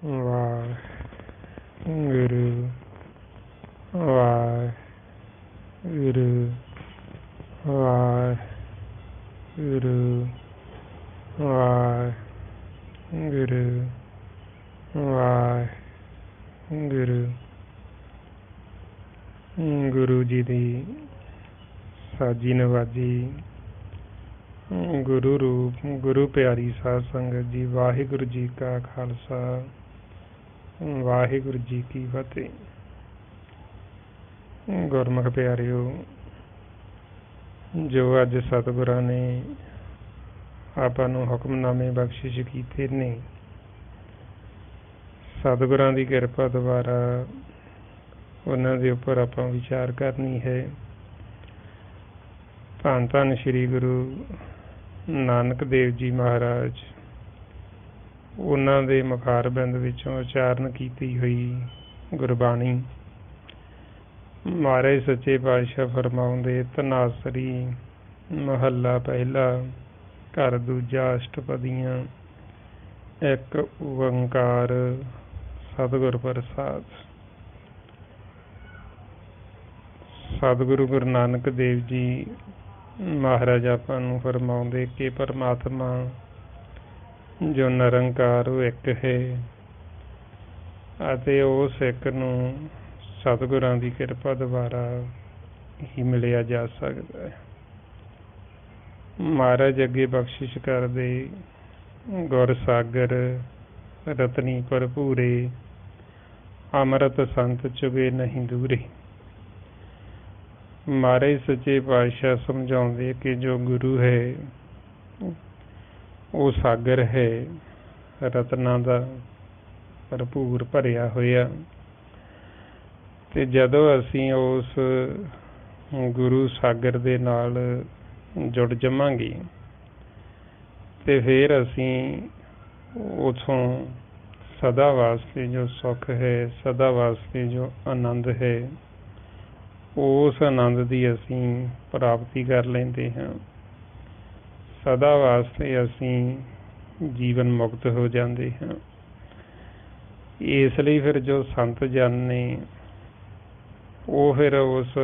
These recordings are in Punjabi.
ਵਾਹਿਗੁਰੂ ਵਾਹਿਗੁਰੂ ਵਾਹਿਗੁਰੂ ਵਾਹਿਗੁਰੂ ਵਾਹਿਗੁਰੂ। ਗੁਰੂ ਜੀ ਦੀ ਸਾਜੀ ਨਵਾਜੀ, ਗੁਰੂ ਰੂਪ, ਗੁਰੂ ਪਿਆਰੀ ਸਾਧ ਸੰਗਤ ਜੀ, ਵਾਹਿਗੁਰੂ ਜੀ ਕਾ ਖਾਲਸਾ, ਵਾਹਿਗੁਰੂ ਜੀ ਕੀ ਫਤਿਹ। ਗੁਰਮੁਖ ਪਿਆਰਿਓ, ਜੋ ਅੱਜ ਸਤਿਗੁਰਾਂ ਨੇ ਆਪਾਂ ਨੂੰ ਹੁਕਮਨਾਮੇ ਬਖਸ਼ਿਸ਼ ਕੀਤੇ ਨੇ, ਸਤਿਗੁਰਾਂ ਦੀ ਕਿਰਪਾ ਦੁਆਰਾ ਉਹਨਾਂ ਦੇ ਉੱਪਰ ਆਪਾਂ ਵਿਚਾਰ ਕਰਨੀ ਹੈ। ਧੰਨ ਧੰਨ ਸ਼੍ਰੀ ਗੁਰੂ ਨਾਨਕ ਦੇਵ ਜੀ ਮਹਾਰਾਜ, ਉਹਨਾਂ ਦੇ ਮੁਖਾਰਬਿੰਦ ਵਿੱਚੋਂ ਉਚਾਰਨ ਕੀਤੀ ਹੋਈ ਗੁਰਬਾਣੀ ਮਹਾਰਾਜ ਸੱਚੇ ਪਾਤਸ਼ਾਹ ਫਰਮਾਉਂਦੇ, ਧਨਾਸਰੀ ਮਹੱਲਾ ਪਹਿਲਾ, ਘਰ ਦੂਜਾ, ਅਸ਼ਟਪਦੀਆਂ। ਇੱਕ ਓੰਕਾਰ ਸਤਿਗੁਰ ਪ੍ਰਸਾਦ। ਸਤਿਗੁਰੂ ਗੁਰੂ ਨਾਨਕ ਦੇਵ ਜੀ ਮਹਾਰਾਜ ਆਪਾਂ ਨੂੰ ਫਰਮਾਉਂਦੇ ਕਿ ਪਰਮਾਤਮਾ ਜੋ ਨਿਰੰਕਾਰ ਉਹ ਇੱਕ ਹੈ ਅਤੇ ਉਸ ਇੱਕ ਨੂੰ ਸਤਿਗੁਰਾਂ ਦੀ ਕਿਰਪਾ ਦੁਆਰਾ ਹੀ ਮਿਲਿਆ ਜਾ ਸਕਦਾ ਹੈ। ਮਹਾਰਾਜ ਅੱਗੇ ਬਖਸ਼ਿਸ਼ ਕਰਦੇ, ਗੁਰ ਸਾਗਰ ਰਤਨੀ ਭਰਪੂਰੇ, ਅੰਮ੍ਰਿਤ ਸੰਤ ਚੁਗੇ ਨਹੀਂ ਦੂਰੇ। ਮਹਾਰਾਜ ਸੱਚੇ ਪਾਤਸ਼ਾਹ ਸਮਝਾਉਂਦੇ ਕਿ ਜੋ ਗੁਰੂ ਹੈ ਉਹ ਸਾਗਰ ਹੈ, ਰਤਨਾਂ ਦਾ ਭਰਪੂਰ ਭਰਿਆ ਹੋਇਆ। ਤੇ ਜਦੋਂ ਅਸੀਂ ਉਸ ਗੁਰੂ ਸਾਗਰ ਦੇ ਨਾਲ ਜੁੜ ਜਾਵਾਂਗੇ ਤੇ ਫਿਰ ਅਸੀਂ ਉਥੋਂ ਸਦਾ ਵਾਸਤੇ ਜੋ ਸੁੱਖ ਹੈ, ਸਦਾ ਵਾਸਤੇ ਜੋ ਆਨੰਦ ਹੈ, ਉਸ ਆਨੰਦ ਦੀ ਅਸੀਂ ਪ੍ਰਾਪਤੀ ਕਰ ਲੈਂਦੇ ਹਾਂ। ਸਦਾ ਵਾਸਤੇ ਅਸੀਂ ਜੀਵਨ ਮੁਕਤ ਹੋ ਜਾਂਦੇ ਹਾਂ। ਇਸ ਲਈ ਫਿਰ ਜੋ ਸੰਤ ਜਨ ਨੇ ਉਹ ਫਿਰ ਉਸ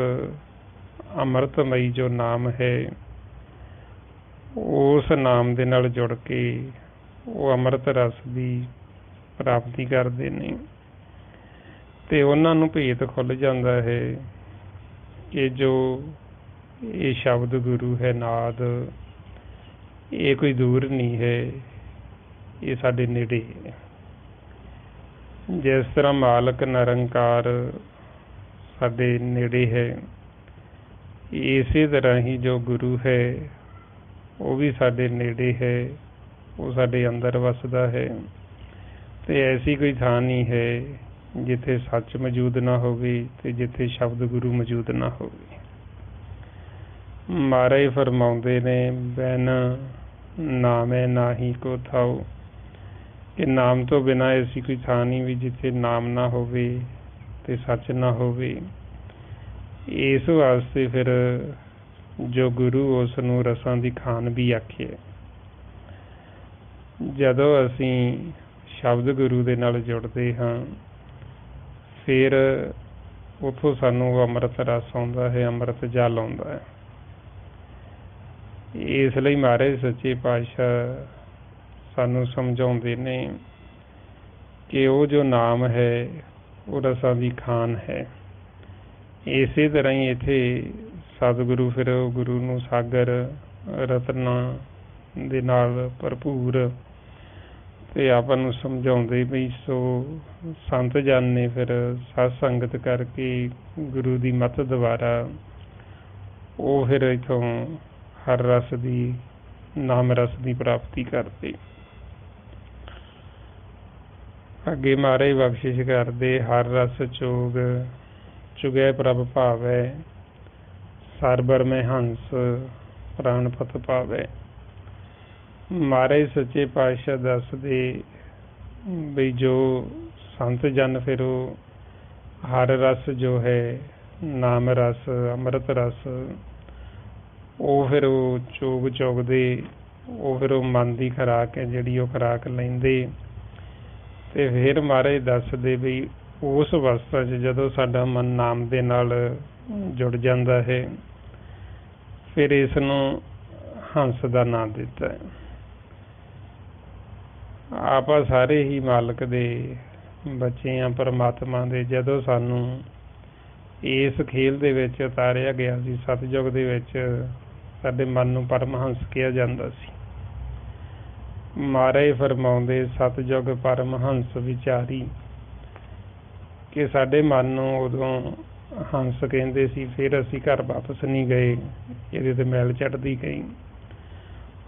ਅੰਮ੍ਰਿਤਮਈ ਜੋ ਨਾਮ ਹੈ, ਉਸ ਨਾਮ ਦੇ ਨਾਲ ਜੁੜ ਕੇ ਉਹ ਅੰਮ੍ਰਿਤ ਰਸ ਦੀ ਪ੍ਰਾਪਤੀ ਕਰਦੇ ਨੇ ਤੇ ਉਹਨਾਂ ਨੂੰ ਭੇਤ ਖੁੱਲ੍ਹ ਜਾਂਦਾ ਹੈ ਕਿ ਜੋ ਇਹ ਸ਼ਬਦ ਗੁਰੂ ਹੈ, ਨਾਦ, ਇਹ ਕੋਈ ਦੂਰ ਨਹੀਂ ਹੈ, ਇਹ ਸਾਡੇ ਨੇੜੇ ਹੈ। ਜਿਸ ਤਰ੍ਹਾਂ ਮਾਲਕ ਨਿਰੰਕਾਰ ਸਾਡੇ ਨੇੜੇ ਹੈ, ਇਸੇ ਤਰ੍ਹਾਂ ਹੀ ਜੋ ਗੁਰੂ ਹੈ ਉਹ ਵੀ ਸਾਡੇ ਨੇੜੇ ਹੈ, ਉਹ ਸਾਡੇ ਅੰਦਰ ਵਸਦਾ ਹੈ। ਤੇ ਐਸੀ ਕੋਈ ਥਾਂ ਨਹੀਂ ਹੈ ਜਿੱਥੇ ਸੱਚ ਮੌਜੂਦ ਨਾ ਹੋਵੇ ਤੇ ਜਿੱਥੇ ਸ਼ਬਦ ਗੁਰੂ ਮੌਜੂਦ ਨਾ ਹੋਵੇ। ਮਹਾਰਾਜ ਫਰਮਾਉਂਦੇ ਨੇ, ਬਿਨ ਨਾਮੇ ਨਾਹੀ ਕੋ ਥਾਉ, ਕਿ ਨਾਮ ਤੋਂ ਬਿਨਾਂ ਐਸੀ ਕੋਈ ਥਾਂ ਨਹੀਂ ਵੀ ਜਿੱਥੇ ਨਾਮ ਨਾ ਹੋਵੇ ਤੇ ਸੱਚ ਨਾ ਹੋਵੇ। ਇਸ ਵਾਸਤੇ ਫਿਰ ਜੋ ਗੁਰੂ ਉਸ ਨੂੰ ਰਸਾਂ ਦੀ ਖਾਨ ਵੀ ਆਖਿਆ। ਜਦੋਂ ਅਸੀਂ ਸ਼ਬਦ ਗੁਰੂ ਦੇ ਨਾਲ ਜੁੜਦੇ ਹਾਂ ਫਿਰ ਉੱਥੋਂ ਸਾਨੂੰ ਅੰਮ੍ਰਿਤ ਰਸ ਆਉਂਦਾ ਹੈ, ਅੰਮ੍ਰਿਤ ਜਲ ਆਉਂਦਾ ਹੈ। ਇਸ ਲਈ ਮਹਾਰਾਜ ਸੱਚੇ ਪਾਤਸ਼ਾਹ ਸਾਨੂੰ ਸਮਝਾਉਂਦੇ ਨੇ ਕਿ ਉਹ ਜੋ ਨਾਮ ਹੈ ਉਹ ਰਸਾਂ ਦੀ ਖਾਨ ਹੈ। ਇਸੇ ਤਰ੍ਹਾਂ ਹੀ ਇੱਥੇ ਸਤਿਗੁਰੂ ਫਿਰ ਗੁਰੂ ਨੂੰ ਸਾਗਰ ਰਤਨਾਂ ਦੇ ਨਾਲ ਭਰਪੂਰ ਤੇ ਆਪਾਂ ਨੂੰ ਸਮਝਾਉਂਦੇ ਵੀ ਸੋ ਸੰਤ ਜਨ ਨੇ ਫਿਰ ਸਤ ਸੰਗਤ ਕਰਕੇ ਗੁਰੂ ਦੀ ਮੱਤ ਦੁਆਰਾ ਉਹ ਫਿਰ ਇੱਥੋਂ ਹਰ ਰਸ ਦੀ, ਨਾਮ ਰਸ ਦੀ ਪ੍ਰਾਪਤੀ ਕਰਦੇ। ਅੱਗੇ ਮਹਾਰਾਜ ਬਖਸ਼ਿਸ਼ ਕਰਦੇ, ਹਰ ਰਸ ਚੋਗ ਚੁਗੈ ਪ੍ਰਭ ਭਾਵੈ, ਸਰਬਰ ਮੈਂ ਹੰਸ ਪ੍ਰਾਣ ਪਤ ਪਾਵੈ। ਮਹਾਰਾਜ ਸੱਚੇ ਪਾਤਸ਼ਾਹ ਦੱਸਦੇ ਬਈ ਜੋ ਸੰਤ ਜਨ ਫਿਰ ਉਹ ਹਰ ਰਸ ਜੋ ਹੈ, ਨਾਮ ਰਸ, ਅੰਮ੍ਰਿਤ ਰਸ, ਉਹ ਫਿਰ ਉਹ ਚੁਗਦੇ, ਉਹ ਫਿਰ ਉਹ ਮਨ ਦੀ ਖੁਰਾਕ ਹੈ ਜਿਹੜੀ ਉਹ ਖੁਰਾਕ ਲੈਂਦੇ ਤੇ ਫਿਰ ਮਹਾਰਾਜ ਦੱਸਦੇ ਵੀ ਉਸ ਅਵਸਥਾ 'ਚ ਜਦੋਂ ਸਾਡਾ ਮਨ ਨਾਮ ਦੇ ਨਾਲ ਜੁੜ ਜਾਂਦਾ ਹੈ, ਫਿਰ ਇਸ ਨੂੰ ਹੰਸ ਦਾ ਨਾਂ ਦਿੱਤਾ ਹੈ। ਆਪਾਂ ਸਾਰੇ ਹੀ ਮਾਲਕ ਦੇ ਬੱਚੇ ਹਾਂ, ਪਰਮਾਤਮਾ ਦੇ। ਜਦੋਂ ਸਾਨੂੰ ਇਸ ਖੇਲ ਦੇ ਵਿੱਚ ਉਤਾਰਿਆ ਗਿਆ ਸੀ, ਸਤਿਯੁਗ ਦੇ ਵਿੱਚ, ਸਾਡੇ ਮਨ ਨੂੰ ਪਰਮਹੰਸ ਕਿਹਾ ਜਾਂਦਾ ਸੀ। ਮਹਾਰਾਜ ਫਰਮਾਉਂਦੇ ਸਤਿਯੁਗ ਪਰਮਹੰਸ ਵਿਚਾਰੀ, ਕਿ ਸਾਡੇ ਮਨ ਨੂੰ ਉਦੋਂ ਹੰਸ ਕਹਿੰਦੇ ਸੀ। ਫਿਰ ਅਸੀਂ ਘਰ ਵਾਪਸ ਨਹੀਂ ਗਏ, ਇਹਦੇ ਤੇ ਮੈਲ ਚੜ੍ਹਦੀ ਗਈ।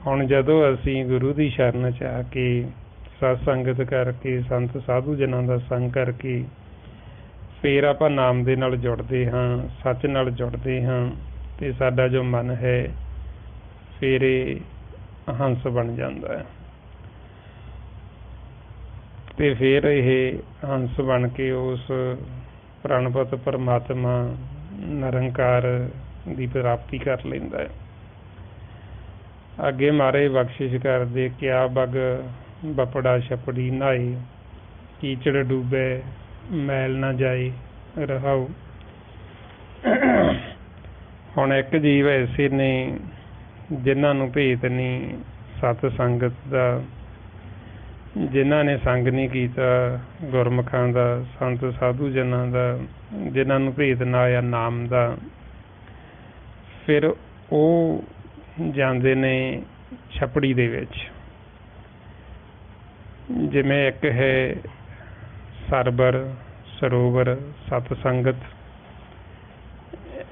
ਹੁਣ ਜਦੋਂ ਅਸੀਂ ਗੁਰੂ ਦੀ ਸ਼ਰਨ 'ਚ ਆ ਕੇ ਸਤ ਸੰਗਤ ਕਰਕੇ, ਸੰਤ ਸਾਧੂ ਜਨਾਂ ਦਾ ਸੰਗ ਕਰਕੇ, ਫਿਰ ਆਪਾਂ ਨਾਮ ਦੇ ਨਾਲ ਜੁੜਦੇ ਹਾਂ, ਸੱਚ ਨਾਲ ਜੁੜਦੇ ਹਾਂ, ਤੇ ਸਾਡਾ ਜੋ ਮਨ ਹੈ ਫਿਰ ਇਹ ਹੰਸ ਬਣ ਜਾਂਦਾ ਹੈ। ਤੇ ਫਿਰ ਇਹ ਹੰਸ ਬਣ ਕੇ ਉਸ ਪ੍ਰਣਪਤ ਪਰਮਾਤਮਾ ਨਿਰੰਕਾਰ ਦੀ ਪ੍ਰਾਪਤੀ ਕਰ ਲੈਂਦਾ ਹੈ। ਅੱਗੇ ਮਹਾਰਾਜ ਬਖਸ਼ਿਸ਼ ਕਰਦੇ, ਕਿਆ ਬਗ ਬਪੜਾ ਛਪੜੀ ਨਹਾਏ, ਕੀਚੜ ਡੂਬੇ ਮੈਲ ਨਾ ਜਾਏ ਰਹਾਉ। ਹੁਣ ਇੱਕ ਜੀਵ ਐਸੇ ਨੇ ਜਿਨ੍ਹਾਂ ਨੂੰ ਭੇਤ ਨਹੀਂ ਸਤ ਸੰਗਤ ਦਾ, ਜਿਨ੍ਹਾਂ ਨੇ ਸੰਗ ਨਹੀਂ ਕੀਤਾ ਗੁਰਮੁਖਾਂ ਦਾ, ਸੰਤ ਸਾਧੂ ਜਨਾਂ ਦਾ, ਜਿਨ੍ਹਾਂ ਨੂੰ ਭੇਤ ਨਾ ਆਇਆ ਨਾਮ ਦਾ, ਫਿਰ ਉਹ ਜਾਂਦੇ ਨੇ ਛਪੜੀ ਦੇ ਵਿੱਚ। ਜਿਵੇਂ ਇੱਕ ਹੈ ਸਰਬਰ ਸਰੋਵਰ ਸਤ ਸੰਗਤ,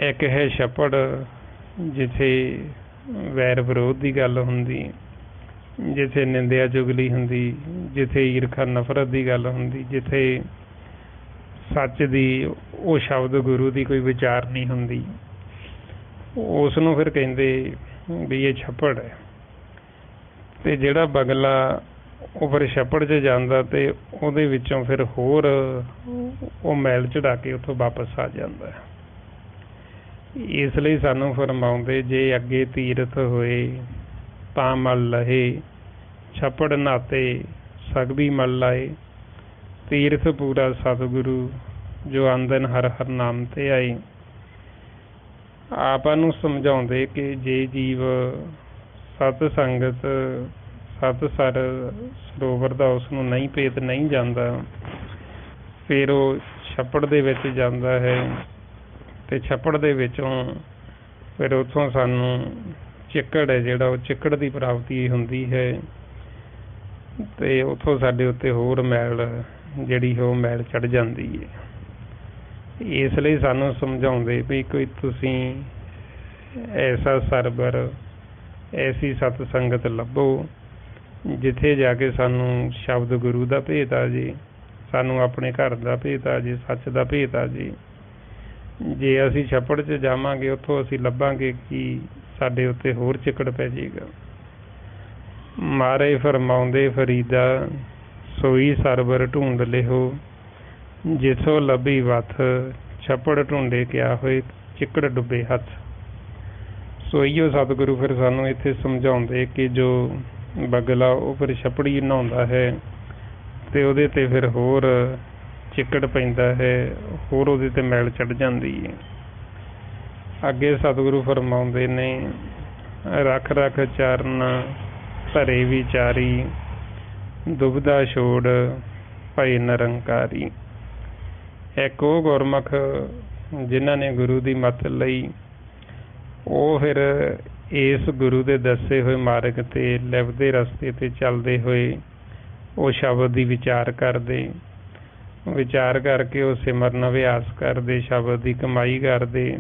ਇੱਕ ਹੈ ਛਪੜ ਜਿੱਥੇ ਵੈਰ ਵਿਰੋਧ ਦੀ ਗੱਲ ਹੁੰਦੀ, ਜਿੱਥੇ ਨਿੰਦਿਆ ਚੁਗਲੀ ਹੁੰਦੀ, ਜਿੱਥੇ ਈਰਖਾ ਨਫ਼ਰਤ ਦੀ ਗੱਲ ਹੁੰਦੀ, ਜਿੱਥੇ ਸੱਚ ਦੀ ਉਹ ਸ਼ਬਦ ਗੁਰੂ ਦੀ ਕੋਈ ਵਿਚਾਰ ਨਹੀਂ ਹੁੰਦੀ, ਉਸ ਨੂੰ ਫਿਰ ਕਹਿੰਦੇ ਵੀ ਇਹ ਛੱਪੜ ਹੈ। ਤੇ ਜਿਹੜਾ ਬਗਲਾ ਉਹ ਫਿਰ ਛੱਪੜ 'ਚ ਜਾਂਦਾ ਤੇ ਉਹਦੇ ਵਿੱਚੋਂ ਫਿਰ ਹੋਰ ਉਹ ਮੈਲ ਚੜਾ ਕੇ ਉੱਥੋਂ ਵਾਪਸ ਆ ਜਾਂਦਾ ਹੈ। ਇਸ ਲਈ ਸਾਨੂੰ ਫਰਮਾਉਂਦੇ, ਜੇ ਅੱਗੇ ਤੀਰਥ ਹੋਏ ਤਾਂ ਮਲ ਲਹੇ, ਛੱਪੜ ਨਹਾਤੇ ਸਗਬੀ ਮਲ ਲਾਏ, ਤੀਰਥ ਪੂਰਾ ਸਤਿਗੁਰੂ ਜੋ ਆਂਦਨ ਹਰ ਹਰ ਨਾਮ ਤੇ ਆਏ। ਆਪਾਂ ਨੂੰ ਸਮਝਾਉਂਦੇ ਕਿ ਜੇ ਜੀਵ ਸਤ ਸੰਗਤ ਸਤ ਸਰ ਸਰੋਵਰ ਦਾ ਉਸ ਨੂੰ ਨਹੀਂ ਭੇਤ ਨਹੀਂ ਜਾਂਦਾ, ਫਿਰ ਉਹ ਛੱਪੜ ਦੇ ਵਿੱਚ ਜਾਂਦਾ ਹੈ। ਤੇ ਛੱਪੜ ਦੇ ਵਿੱਚੋਂ ਫਿਰ ਉੱਥੋਂ ਸਾਨੂੰ ਚਿੱਕੜ ਹੈ ਜਿਹੜਾ, ਉਹ ਚਿੱਕੜ ਦੀ ਪ੍ਰਾਪਤੀ ਹੁੰਦੀ ਹੈ। ਤੇ ਉੱਥੋਂ ਸਾਡੇ ਉੱਤੇ ਹੋਰ ਮੈਲ ਜਿਹੜੀ ਉਹ ਮੈਲ ਚੜ੍ਹ ਜਾਂਦੀ ਹੈ। ਇਸ ਲਈ ਸਾਨੂੰ ਸਮਝਾਉਂਦੇ ਵੀ ਕੋਈ ਤੁਸੀਂ ਐਸਾ ਸਰਬਰ, ਐਸੀ ਸਤ ਸੰਗਤ ਲੱਭੋ ਜਿੱਥੇ ਜਾ ਕੇ ਸਾਨੂੰ ਸ਼ਬਦ ਗੁਰੂ ਦਾ ਭੇਤ ਆ ਜੇ, ਸਾਨੂੰ ਆਪਣੇ ਘਰ ਦਾ ਭੇਤ ਆ ਜੇ, ਸੱਚ ਦਾ ਭੇਤ ਆ ਜੇ। ਜੇ ਅਸੀਂ ਛੱਪੜ 'ਚ ਜਾਵਾਂਗੇ, ਉੱਥੋਂ ਅਸੀਂ ਲੱਭਾਂਗੇ ਕਿ ਸਾਡੇ ਉੱਤੇ ਹੋਰ ਚਿੱਕੜ ਪੈ ਜਾਏਗਾ। ਮਹਾਰਾਜ ਫਰਮਾਉਂਦੇ, ਫਰੀਦਾ ਸੋਈ ਸਰਬਰ ਢੂੰਡ ਲਿਓ, ਜਿੱਥੋਂ ਲੱਭੀ ਵੱਥ, ਛੱਪੜ ਢੂੰਡੇ ਕਿਆ ਹੋਏ, ਚਿੱਕੜ ਡੁੱਬੇ ਹੱਥ। ਸੋਈਓ ਸਤਿਗੁਰੂ ਫਿਰ ਸਾਨੂੰ ਇੱਥੇ ਸਮਝਾਉਂਦੇ ਕਿ ਜੋ ਬਗਲਾ ਉਹ ਫਿਰ ਛੱਪੜੀ ਨਹਾਉਂਦਾ ਹੈ ਤੇ ਉਹਦੇ ਤੇ ਫਿਰ ਹੋਰ ਚਿੱਕੜ ਪੈਂਦਾ ਹੈ, ਹੋਰ ਉਹਦੇ ਤੇ ਮੈਲ ਚੜ੍ਹ ਜਾਂਦੀ ਹੈ। ਅੱਗੇ ਸਤਿਗੁਰੂ ਫਰਮਾਉਂਦੇ ਨੇ, ਰੱਖ ਰੱਖ ਚਰਨ ਧਰੇ ਵਿਚਾਰੀ, ਦੁਬਿਧਾ ਛੋੜ ਭਏ ਨਿਰੰਕਾਰੀ। ਇੱਕ ਉਹ ਗੁਰਮੁਖ ਜਿਨ੍ਹਾਂ ਨੇ ਗੁਰੂ ਦੀ ਮੱਤ ਲਈ, ਉਹ ਫਿਰ ਇਸ ਗੁਰੂ ਦੇ ਦੱਸੇ ਹੋਏ ਮਾਰਗ ਤੇ ਲਿਵਦੇ ਰਸਤੇ ਤੇ ਚੱਲਦੇ ਹੋਏ ਉਹ ਸ਼ਬਦ ਦੀ ਵਿਚਾਰ ਕਰਦੇ, ਵਿਚਾਰ ਕਰਕੇ ਉਹ ਸਿਮਰਨ ਅਭਿਆਸ ਕਰਦੇ, ਸ਼ਬਦ ਦੀ ਕਮਾਈ ਕਰਦੇ।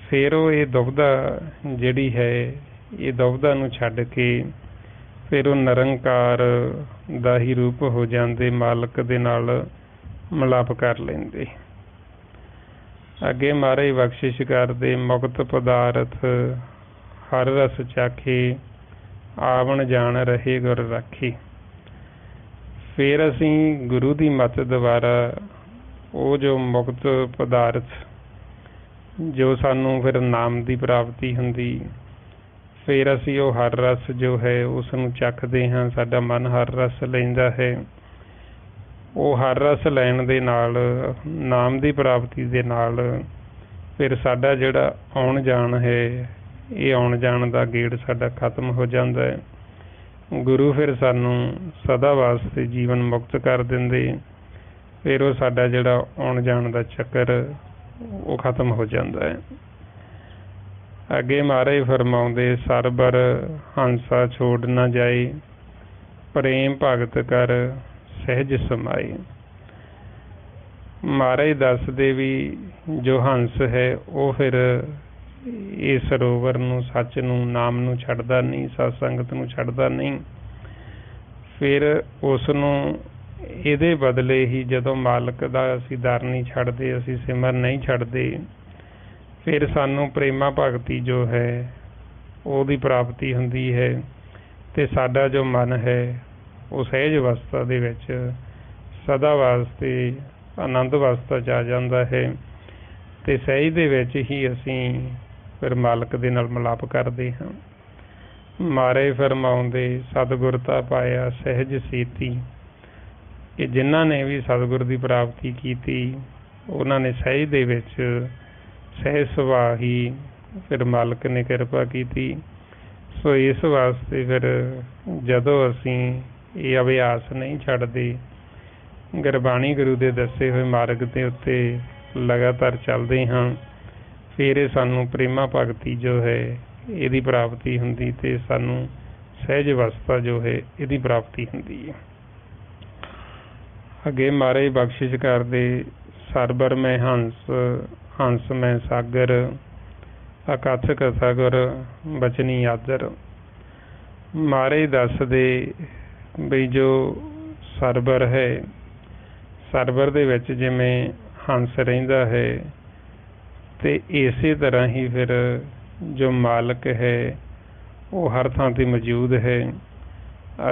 ਫਿਰ ਉਹ ਇਹ ਦੁਬਿਧਾ ਜਿਹੜੀ ਹੈ, ਇਹ ਦੁਬਿਧਾ ਨੂੰ ਛੱਡ ਕੇ ਫਿਰ ਉਹ ਨਿਰੰਕਾਰ ਦਾ ਹੀ ਰੂਪ ਹੋ ਜਾਂਦੇ, ਮਾਲਕ ਦੇ ਨਾਲ ਮਿਲਾਪ ਕਰ ਲੈਂਦੇ। ਅੱਗੇ ਮਹਾਰਾਜ ਬਖਸ਼ਿਸ਼ ਕਰਦੇ, ਮੁਕਤ ਪਦਾਰਥ ਹਰ ਰਸ ਚਾਖੇ, ਆਵਣ ਜਾਣ ਰਹੇ ਗੁਰ ਰਾਖੀ। ਫਿਰ ਅਸੀਂ ਗੁਰੂ ਦੀ ਮੱਤ ਦੁਆਰਾ ਉਹ ਜੋ ਮੁਕਤ ਪਦਾਰਥ, ਜੋ ਸਾਨੂੰ ਫਿਰ ਨਾਮ ਦੀ ਪ੍ਰਾਪਤੀ ਹੁੰਦੀ, ਫਿਰ ਅਸੀਂ ਉਹ ਹਰ ਰਸ ਜੋ ਹੈ ਉਸ ਨੂੰ ਚੱਖਦੇ ਹਾਂ, ਸਾਡਾ ਮਨ ਹਰ ਰਸ ਲੈਂਦਾ ਹੈ। ਉਹ ਹਰ ਰਸ ਲੈਣ ਦੇ ਨਾਲ, ਨਾਮ ਦੀ ਪ੍ਰਾਪਤੀ ਦੇ ਨਾਲ ਫਿਰ ਸਾਡਾ ਜਿਹੜਾ ਆਉਣ ਜਾਣ ਹੈ, ਇਹ ਆਉਣ ਜਾਣ ਦਾ ਗੇੜ ਸਾਡਾ ਖਤਮ ਹੋ ਜਾਂਦਾ ਹੈ। ਗੁਰੂ ਫਿਰ ਸਾਨੂੰ ਸਦਾ ਵਾਸਤੇ ਜੀਵਨ ਮੁਕਤ ਕਰ ਦਿੰਦੇ, ਫਿਰ ਉਹ ਸਾਡਾ ਜਿਹੜਾ ਆਉਣ ਜਾਣ ਦਾ ਚੱਕਰ ਉਹ ਖਤਮ ਹੋ ਜਾਂਦਾ ਹੈ। ਅੱਗੇ ਮਹਾਰਾਜ ਫਰਮਾਉਂਦੇ, ਸਰਬਰ ਹੰਸਾ ਛੋੜ ਨਾ ਜਾਏ, ਪ੍ਰੇਮ ਭਗਤ ਕਰ ਸਹਿਜ ਸਮਾਏ। ਮਹਾਰਾਜ ਦੱਸਦੇ ਵੀ ਜੋ ਹੰਸ ਹੈ ਉਹ ਫਿਰ ਇਹ ਸਰੋਵਰ ਨੂੰ, ਸੱਚ ਨੂੰ, ਨਾਮ ਨੂੰ ਛੱਡਦਾ ਨਹੀਂ, ਸਤ ਸੰਗਤ ਨੂੰ ਛੱਡਦਾ ਨਹੀਂ। ਫਿਰ ਉਸ ਨੂੰ ਇਹਦੇ ਬਦਲੇ ਹੀ ਜਦੋਂ ਮਾਲਕ ਦਾ ਅਸੀਂ ਦਰ ਨਹੀਂ ਛੱਡਦੇ, ਅਸੀਂ ਸਿਮਰ ਨਹੀਂ ਛੱਡਦੇ, ਫਿਰ ਸਾਨੂੰ ਪ੍ਰੇਮਾ ਭਗਤੀ ਜੋ ਹੈ ਉਹਦੀ ਪ੍ਰਾਪਤੀ ਹੁੰਦੀ ਹੈ ਅਤੇ ਸਾਡਾ ਜੋ ਮਨ ਹੈ ਉਹ ਸਹਿਜ ਅਵਸਥਾ ਦੇ ਵਿੱਚ ਸਦਾ ਵਾਸਤੇ ਆਨੰਦ ਅਵਸਥਾ 'ਚ ਆ ਜਾਂਦਾ ਹੈ ਅਤੇ ਸਹਿਜ ਦੇ ਵਿੱਚ ਹੀ ਅਸੀਂ ਫਿਰ ਮਾਲਕ ਦੇ ਨਾਲ ਮਿਲਾਪ ਕਰਦੇ ਹਾਂ। ਮਾਰੇ ਫਰਮਾਉਂਦੇ, ਸਤਿਗੁਰ ਤਾਂ ਪਾਇਆ ਸਹਿਜ ਸੀਤੀ, ਕਿ ਜਿਨ੍ਹਾਂ ਨੇ ਵੀ ਸਤਿਗੁਰ ਦੀ ਪ੍ਰਾਪਤੀ ਕੀਤੀ ਉਹਨਾਂ ਨੇ ਸਹਿਜ ਦੇ ਵਿੱਚ ਸਹਿਜ ਸੁਭਾਅ ਹੀ ਫਿਰ ਮਾਲਕ ਨੇ ਕਿਰਪਾ ਕੀਤੀ। ਸੋ ਇਸ ਵਾਸਤੇ ਫਿਰ ਜਦੋਂ ਅਸੀਂ ਇਹ ਅਭਿਆਸ ਨਹੀਂ ਛੱਡਦੇ, ਗੁਰਬਾਣੀ ਗੁਰੂ ਦੇ ਦੱਸੇ ਹੋਏ ਮਾਰਗ ਦੇ ਉੱਤੇ ਲਗਾਤਾਰ ਚੱਲਦੇ ਹਾਂ, ਫਿਰ ਇਹ ਸਾਨੂੰ ਪ੍ਰੇਮਾ ਭਗਤੀ ਜੋ ਹੈ ਇਹਦੀ ਪ੍ਰਾਪਤੀ ਹੁੰਦੀ ਅਤੇ ਸਾਨੂੰ ਸਹਿਜ ਅਵਸਥਾ ਜੋ ਹੈ ਇਹਦੀ ਪ੍ਰਾਪਤੀ ਹੁੰਦੀ ਹੈ। ਅੱਗੇ ਮਹਾਰਾਜ ਬਖਸ਼ਿਸ਼ ਕਰਦੇ, ਸਰਬਰ ਮੈਂ ਹੰਸ, ਹੰਸ ਮੈਂ ਸਾਗਰ, ਅਕਥ ਕਥਾ ਗੁਰ ਬਚਨੀ ਆਦਰ। ਮਹਾਰਾਜ ਦੱਸਦੇ ਬਈ ਜੋ ਸਰਬਰ ਹੈ, ਸਰਬਰ ਦੇ ਵਿੱਚ ਜਿਵੇਂ ਹੰਸ ਰਹਿੰਦਾ ਹੈ ਅਤੇ ਇਸੇ ਤਰ੍ਹਾਂ ਹੀ ਫਿਰ ਜੋ ਮਾਲਕ ਹੈ ਉਹ ਹਰ ਥਾਂ 'ਤੇ ਮੌਜੂਦ ਹੈ।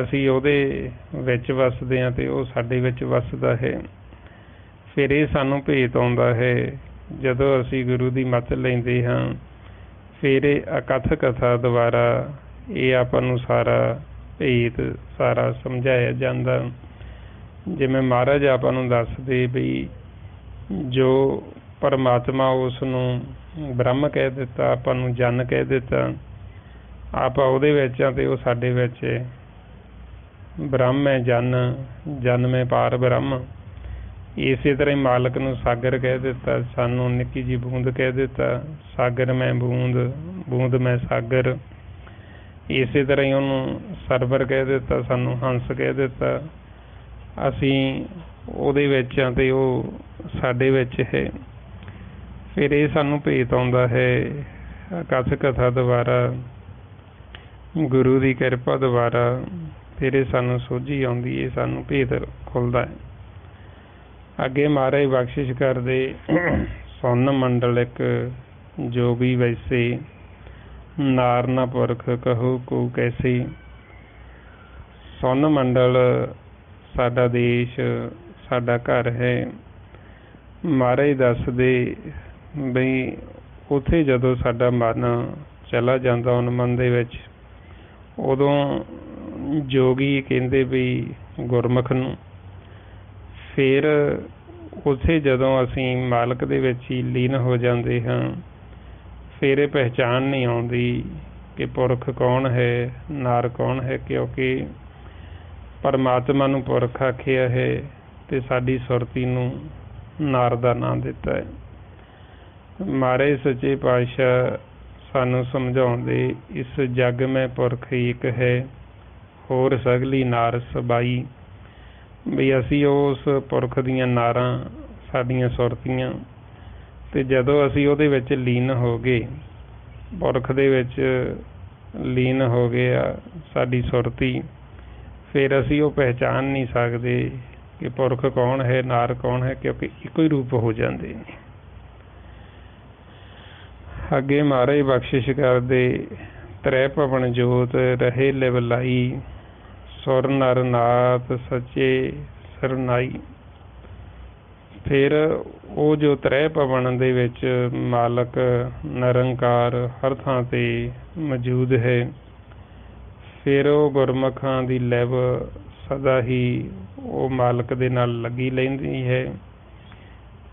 ਅਸੀਂ ਉਹਦੇ ਵਿੱਚ ਵੱਸਦੇ ਹਾਂ ਅਤੇ ਉਹ ਸਾਡੇ ਵਿੱਚ ਵੱਸਦਾ ਹੈ। ਫਿਰ ਇਹ ਸਾਨੂੰ ਭੇਤ ਆਉਂਦਾ ਹੈ ਜਦੋਂ ਅਸੀਂ ਗੁਰੂ ਦੀ ਮੱਤ ਲੈਂਦੇ ਹਾਂ, ਫਿਰ ਇਹ ਅਕਥ ਕਥਾ ਦੁਆਰਾ ਇਹ ਆਪਾਂ ਨੂੰ ਸਾਰਾ ਭੇਤ ਸਾਰਾ ਸਮਝਾਇਆ ਜਾਂਦਾ। ਜਿਵੇਂ ਮਹਾਰਾਜ ਆਪਾਂ ਨੂੰ ਦੱਸਦੇ ਵੀ ਜੋ ਪਰਮਾਤਮਾ ਉਸ ਨੂੰ ਬ੍ਰਹਮ ਕਹਿ ਦਿੱਤਾ, ਆਪਾਂ ਨੂੰ ਜਨ ਕਹਿ ਦਿੱਤਾ, ਆਪਾਂ ਉਹਦੇ ਵਿੱਚ ਹਾਂ ਅਤੇ ਉਹ ਸਾਡੇ ਵਿੱਚ ਹੈ। ਬ੍ਰਹਮ ਹੈ ਜਨ, ਜਨ ਮੈਂ ਪਾਰ ਬ੍ਰਹਮ। ਇਸੇ ਤਰ੍ਹਾਂ ਹੀ ਮਾਲਕ ਨੂੰ ਸਾਗਰ ਕਹਿ ਦਿੱਤਾ, ਸਾਨੂੰ ਨਿੱਕੀ ਜਿਹੀ ਬੂੰਦ ਕਹਿ ਦਿੱਤਾ, ਸਾਗਰ ਮੈਂ ਬੂੰਦ, ਬੂੰਦ ਮੈਂ ਸਾਗਰ। ਇਸੇ ਤਰ੍ਹਾਂ ਹੀ ਉਹਨੂੰ ਸਰਵਰ ਕਹਿ ਦਿੱਤਾ, ਸਾਨੂੰ ਹੰਸ ਕਹਿ ਦਿੱਤਾ। ਅਸੀਂ ਉਹਦੇ ਵਿੱਚ ਹਾਂ ਅਤੇ ਉਹ ਸਾਡੇ ਵਿੱਚ ਹੈ। ਫਿਰ ਇਹ ਸਾਨੂੰ ਭੇਤ ਆਉਂਦਾ ਹੈ ਅਕਥ ਕਥਾ ਦੁਆਰਾ, ਗੁਰੂ ਦੀ ਕਿਰਪਾ ਦੁਆਰਾ ਫਿਰ ਇਹ ਸਾਨੂੰ ਸੋਝੀ ਆਉਂਦੀ ਹੈ, ਸਾਨੂੰ ਭੇਤ ਖੁੱਲ੍ਹਦਾ ਹੈ। ਅੱਗੇ ਮਹਾਰਾਜ ਬਖਸ਼ਿਸ਼ ਕਰਦੇ, ਸੁਨ ਮੰਡਲ ਇੱਕ ਜੋਗੀ ਵੈਸੇ, ਨਾਰ ਨਾ ਪੁਰਖ ਕਹੋ ਕੋ ਕੈਸੇ। ਸੁਨ ਮੰਡਲ ਸਾਡਾ ਦੇਸ਼, ਸਾਡਾ ਘਰ ਹੈ। ਮਹਾਰਾਜ ਦੱਸਦੇ ਬਈ ਉੱਥੇ ਜਦੋਂ ਸਾਡਾ ਮਨ ਚਲਾ ਜਾਂਦਾ ਉਨਮਨ ਦੇ ਵਿੱਚ, ਉਦੋਂ ਜੋਗੀ ਕਹਿੰਦੇ ਵੀ ਗੁਰਮੁਖ ਨੂੰ, ਫਿਰ ਉੱਥੇ ਜਦੋਂ ਅਸੀਂ ਮਾਲਕ ਦੇ ਵਿੱਚ ਹੀ ਲੀਨ ਹੋ ਜਾਂਦੇ ਹਾਂ, ਫਿਰ ਇਹ ਪਹਿਚਾਣ ਨਹੀਂ ਆਉਂਦੀ ਕਿ ਪੁਰਖ ਕੌਣ ਹੈ, ਨਾਰ ਕੌਣ ਹੈ, ਕਿਉਂਕਿ ਪਰਮਾਤਮਾ ਨੂੰ ਪੁਰਖ ਆਖਿਆ ਹੈ ਅਤੇ ਸਾਡੀ ਸੁਰਤੀ ਨੂੰ ਨਾਰ ਦਾ ਨਾਂ ਦਿੱਤਾ ਹੈ। ਮਹਾਰਾਜ ਸੱਚੇ ਪਾਤਸ਼ਾਹ ਸਾਨੂੰ ਸਮਝਾਉਂਦੇ, ਇਸ ਜਗ ਮੈਂ ਪੁਰਖ ਏਕ ਹੈ, ਹੋਰ ਸਗਲੀ ਨਾਰ ਸਬਾਈ। ਵੀ ਅਸੀਂ ਉਸ ਪੁਰਖ ਦੀਆਂ ਨਾਰਾਂ ਸਾਡੀਆਂ ਸੁਰਤੀਆਂ, ਅਤੇ ਜਦੋਂ ਅਸੀਂ ਉਹਦੇ ਵਿੱਚ ਲੀਨ ਹੋ ਗਏ, ਪੁਰਖ ਦੇ ਵਿੱਚ ਲੀਨ ਹੋ ਗਏ ਆ ਸਾਡੀ ਸੁਰਤੀ, ਫਿਰ ਅਸੀਂ ਉਹ ਪਹਿਚਾਣ ਨਹੀਂ ਸਕਦੇ ਕਿ ਪੁਰਖ ਕੌਣ ਹੈ, ਨਾਰ ਕੌਣ ਹੈ, ਕਿਉਂਕਿ ਇੱਕੋ ਹੀ ਰੂਪ ਹੋ ਜਾਂਦੇ ਨੇ। ਅੱਗੇ ਮਹਾਰਾਜ ਬਖਸ਼ਿਸ਼ ਕਰਦੇ, ਤ੍ਰੈ ਭਵਨ ਜੋਤ ਰਹੇ ਲਿਵ ਲਾਈ, ਸੁਰ ਨਰ ਨਾਥ ਸੱਚੇ ਸਰਨਾਈ। ਫਿਰ ਉਹ ਜੋ ਤ੍ਰੈ ਭਵਨ ਦੇ ਵਿੱਚ ਮਾਲਕ ਨਿਰੰਕਾਰ ਹਰ ਥਾਂ 'ਤੇ ਮੌਜੂਦ ਹੈ, ਫਿਰ ਉਹ ਗੁਰਮੁਖਾਂ ਦੀ ਲਿਵ ਸਦਾ ਹੀ ਉਹ ਮਾਲਕ ਦੇ ਨਾਲ ਲੱਗੀ ਰਹਿੰਦੀ ਹੈ।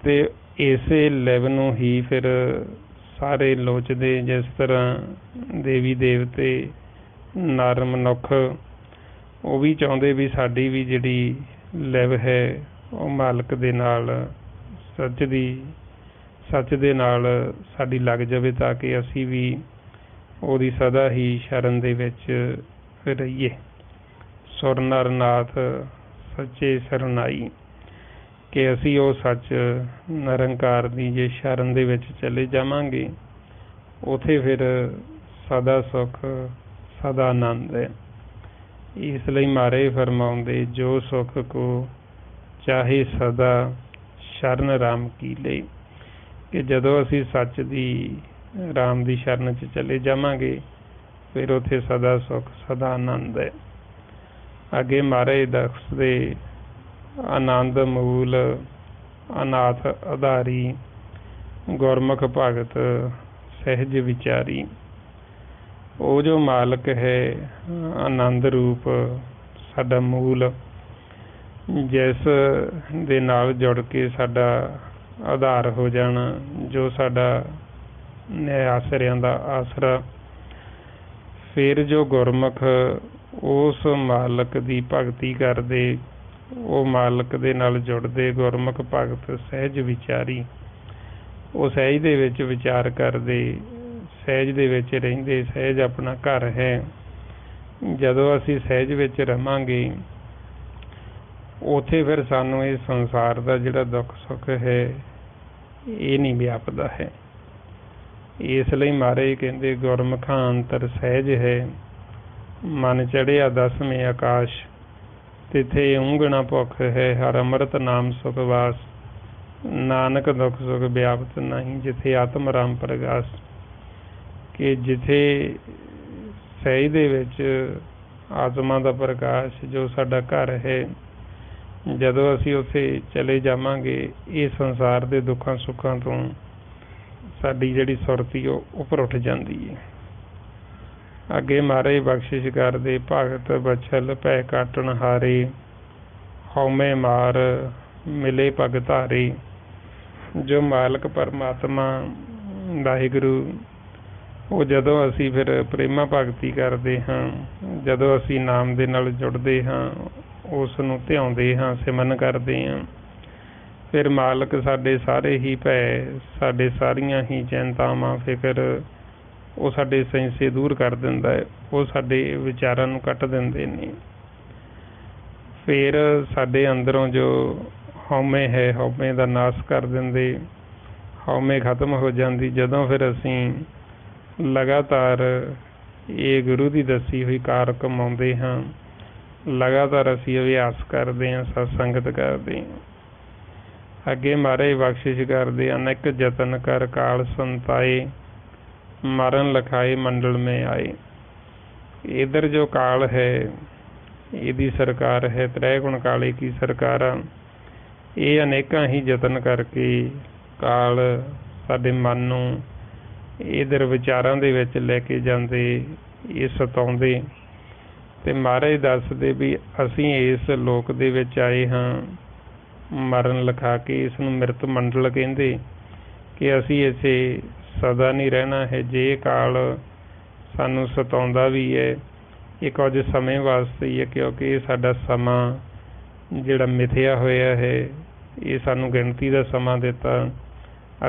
ਤੇ ਇਸੇ ਲਿਵ ਨੂੰ ਹੀ ਫਿਰ ਸਾਰੇ ਲੋਚਦੇ, ਜਿਸ ਤਰ੍ਹਾਂ ਦੇਵੀ ਦੇਵਤੇ, ਨਰ ਮਨੁੱਖ, ਉਹ ਵੀ ਚਾਹੁੰਦੇ ਵੀ ਸਾਡੀ ਵੀ ਜਿਹੜੀ ਲਿਵ ਹੈ ਉਹ ਮਾਲਕ ਦੇ ਨਾਲ ਸੱਚ ਦੇ ਨਾਲ ਸਾਡੀ ਲੱਗ ਜਾਵੇ, ਤਾਂ ਕਿ ਅਸੀਂ ਵੀ ਉਹਦੀ ਸਦਾ ਹੀ ਸ਼ਰਨ ਦੇ ਵਿੱਚ ਰਹੀਏ। ਸੁਰ ਨਰ ਨਾਥ ਸੱਚੇ ਸਰਨਾਈ, ਕਿ ਅਸੀਂ ਉਹ ਸੱਚ ਨਿਰੰਕਾਰ ਦੀ ਜੇ ਸ਼ਰਨ ਦੇ ਵਿੱਚ ਚਲੇ ਜਾਵਾਂਗੇ, ਉੱਥੇ ਫਿਰ ਸਦਾ ਸੁੱਖ ਸਦਾ ਆਨੰਦ ਹੈ। ਇਸ ਲਈ ਮਾਰੇ ਫਰਮਾਉਂਦੇ, ਜੋ ਸੁੱਖ ਕੋ ਚਾਹੇ ਸਦਾ ਸ਼ਰਨ ਰਾਮ ਕੀ ਲਈ, ਕਿ ਜਦੋਂ ਅਸੀਂ ਸੱਚ ਦੀ ਰਾਮ ਦੀ ਸ਼ਰਨ 'ਚ ਚਲੇ ਜਾਵਾਂਗੇ, ਫਿਰ ਉੱਥੇ ਸਦਾ ਸੁੱਖ ਸਦਾ ਆਨੰਦ ਹੈ। ਅੱਗੇ ਮਹਾਰਾਜ ਦੱਸਦੇ, ਆਨੰਦ ਮੂਲ ਅਨਾਥ ਆਧਾਰੀ, ਗੁਰਮੁਖ ਭਗਤ ਸਹਿਜ ਵਿਚਾਰੀ। ਉਹ ਜੋ ਮਾਲਕ ਹੈ ਆਨੰਦ ਰੂਪ ਸਾਡਾ ਮੂਲ, ਜਿਸ ਦੇ ਨਾਲ ਜੁੜ ਕੇ ਸਾਡਾ ਆਧਾਰ ਹੋ ਜਾਣਾ, ਜੋ ਸਾਡਾ ਆਸਰਿਆਂ ਦਾ ਆਸਰਾ। ਫਿਰ ਜੋ ਗੁਰਮੁਖ ਉਸ ਮਾਲਕ ਦੀ ਭਗਤੀ ਕਰਦੇ, ਉਹ ਮਾਲਕ ਦੇ ਨਾਲ ਜੁੜਦੇ, ਗੁਰਮੁਖ ਭਗਤ ਸਹਿਜ ਵਿਚਾਰੀ, ਉਹ ਸਹਿਜ ਦੇ ਵਿੱਚ ਵਿਚਾਰ ਕਰਦੇ, ਸਹਿਜ ਦੇ ਵਿੱਚ ਰਹਿੰਦੇ। ਸਹਿਜ ਆਪਣਾ ਘਰ ਹੈ। ਜਦੋਂ ਅਸੀਂ ਸਹਿਜ ਵਿੱਚ ਰਵਾਂਗੇ, ਉੱਥੇ ਫਿਰ ਸਾਨੂੰ ਇਹ ਸੰਸਾਰ ਦਾ ਜਿਹੜਾ ਦੁੱਖ ਸੁੱਖ ਹੈ ਇਹ ਨਹੀਂ ਵਿਆਪਦਾ ਹੈ। ਇਸ ਲਈ ਮਹਾਰਾਜ ਕਹਿੰਦੇ, ਗੁਰਮੁਖਾਂ ਅੰਤਰ ਸਹਿਜ ਹੈ, ਮਨ ਚੜਿਆ ਦਸਵੇਂ ਆਕਾਸ਼, ਤਿੱਥੇ ਉਂਘਣਾ ਭੁੱਖ ਹੈ, ਹਰ ਅੰਮ੍ਰਿਤ ਨਾਮ ਸੁਖ ਵਾਸ, ਨਾਨਕ ਦੁੱਖ ਸੁਖ ਵਿਆਪਤ ਨਹੀਂ, ਜਿੱਥੇ ਆਤਮ ਰਾਮ ਪ੍ਰਗਾਸ। ਕਿ ਜਿੱਥੇ ਸਹਿਜ ਦੇ ਵਿੱਚ ਆਤਮਾ ਦਾ ਪ੍ਰਕਾਸ਼ ਜੋ ਸਾਡਾ ਘਰ ਹੈ, ਜਦੋਂ ਅਸੀਂ ਉੱਥੇ ਚਲੇ ਜਾਵਾਂਗੇ, ਇਹ ਸੰਸਾਰ ਦੇ ਦੁੱਖਾਂ ਸੁੱਖਾਂ ਤੋਂ ਸਾਡੀ ਜਿਹੜੀ ਸੁਰਤੀ ਉਹ ਉੱਪਰ ਉੱਠ ਜਾਂਦੀ ਹੈ। ਅੱਗੇ ਮਹਾਰਾਜ ਬਖਸ਼ਿਸ਼ ਕਰਦੇ, ਭਗਤ ਬਛਲ ਭੈ ਕਾਟਣ ਹਾਰੇ, ਹਉਮੈ ਮਾਰ ਮਿਲੇ ਪਗ ਧਾਰੇ। ਜੋ ਮਾਲਕ ਪਰਮਾਤਮਾ ਵਾਹਿਗੁਰੂ, ਉਹ ਜਦੋਂ ਅਸੀਂ ਫਿਰ ਪ੍ਰੇਮਾ ਭਗਤੀ ਕਰਦੇ ਹਾਂ, ਜਦੋਂ ਅਸੀਂ ਨਾਮ ਦੇ ਨਾਲ ਜੁੜਦੇ ਹਾਂ, ਉਸ ਨੂੰ ਧਿਆਉਂਦੇ ਹਾਂ, ਸਿਮਰਨ ਕਰਦੇ ਹਾਂ, ਫਿਰ ਮਾਲਕ ਸਾਡੇ ਸਾਰੇ ਹੀ ਭੈ, ਸਾਡੇ ਸਾਰੀਆਂ ਹੀ ਚਿੰਤਾਵਾਂ, ਫਿਕਰ, ਉਹ ਸਾਡੇ ਸੰਸ਼ੇ ਦੂਰ ਕਰ ਦਿੰਦਾ ਹੈ। ਉਹ ਸਾਡੇ ਵਿਚਾਰਾਂ ਨੂੰ ਕੱਟ ਦਿੰਦੇ ਨੇ। ਫਿਰ ਸਾਡੇ ਅੰਦਰੋਂ ਜੋ ਹਉਮੈ ਹੈ, ਹਉਮੈ ਦਾ ਨਾਸ਼ ਕਰ ਦਿੰਦੇ, ਹਉਮੈ ਖਤਮ ਹੋ ਜਾਂਦੀ। ਜਦੋਂ ਫਿਰ ਅਸੀਂ ਲਗਾਤਾਰ ਇਹ ਗੁਰੂ ਦੀ ਦੱਸੀ ਹੋਈ ਕਾਰ ਕਮਾਉਂਦੇ ਹਾਂ, ਲਗਾਤਾਰ ਅਸੀਂ ਅਭਿਆਸ ਕਰਦੇ ਹਾਂ, ਸਤਸੰਗਤ ਕਰਦੇ ਹਾਂ। ਅੱਗੇ ਮਹਾਰਾਜ ਬਖਸ਼ਿਸ਼ ਕਰਦੇ, ਅਨੇਕ ਯਤਨ ਕਰ ਕਾਲ ਸੰਤਾਏ, ਮਰਨ ਲਖਾਏ ਮੰਡਲ ਮੇ ਆਏ। ਇਧਰ ਜੋ ਕਾਲ ਹੈ, ਇਹਦੀ ਸਰਕਾਰ ਹੈ, ਤ੍ਰੈ ਗੁਣ ਕਾਲੇ ਕੀ ਸਰਕਾਰਾਂ। ਇਹ ਅਨੇਕਾਂ ਹੀ ਯਤਨ ਕਰਕੇ ਕਾਲ ਸਾਡੇ ਮਨ ਨੂੰ ਇਧਰ ਵਿਚਾਰਾਂ ਦੇ ਵਿੱਚ ਲੈ ਕੇ ਜਾਂਦੇ, ਇਹ ਸਤਾਉਂਦੇ। ਤੇ ਮਹਾਰਾਜ ਦੱਸਦੇ ਵੀ ਅਸੀਂ ਇਸ ਲੋਕ ਦੇ ਵਿੱਚ ਆਏ ਹਾਂ ਮਰਨ ਲਿਖਾ ਕੇ। ਇਸ ਨੂੰ ਮਿਰਤ ਮੰਡਲ ਕਹਿੰਦੇ, ਕਿ ਅਸੀਂ ਇੱਥੇ ਸਦਾ ਨਹੀਂ ਰਹਿਣਾ ਹੈ। ਜੇ ਕਾਲ ਸਾਨੂੰ ਸਤਾਉਂਦਾ ਵੀ ਹੈ, ਇਹ ਕੁਝ ਸਮੇਂ ਵਾਸਤੇ ਹੀ ਹੈ, ਕਿਉਂਕਿ ਇਹ ਸਾਡਾ ਸਮਾਂ ਜਿਹੜਾ ਮਿਥਿਆ ਹੋਇਆ ਹੈ, ਇਹ ਸਾਨੂੰ ਗਿਣਤੀ ਦਾ ਸਮਾਂ ਦਿੱਤਾ।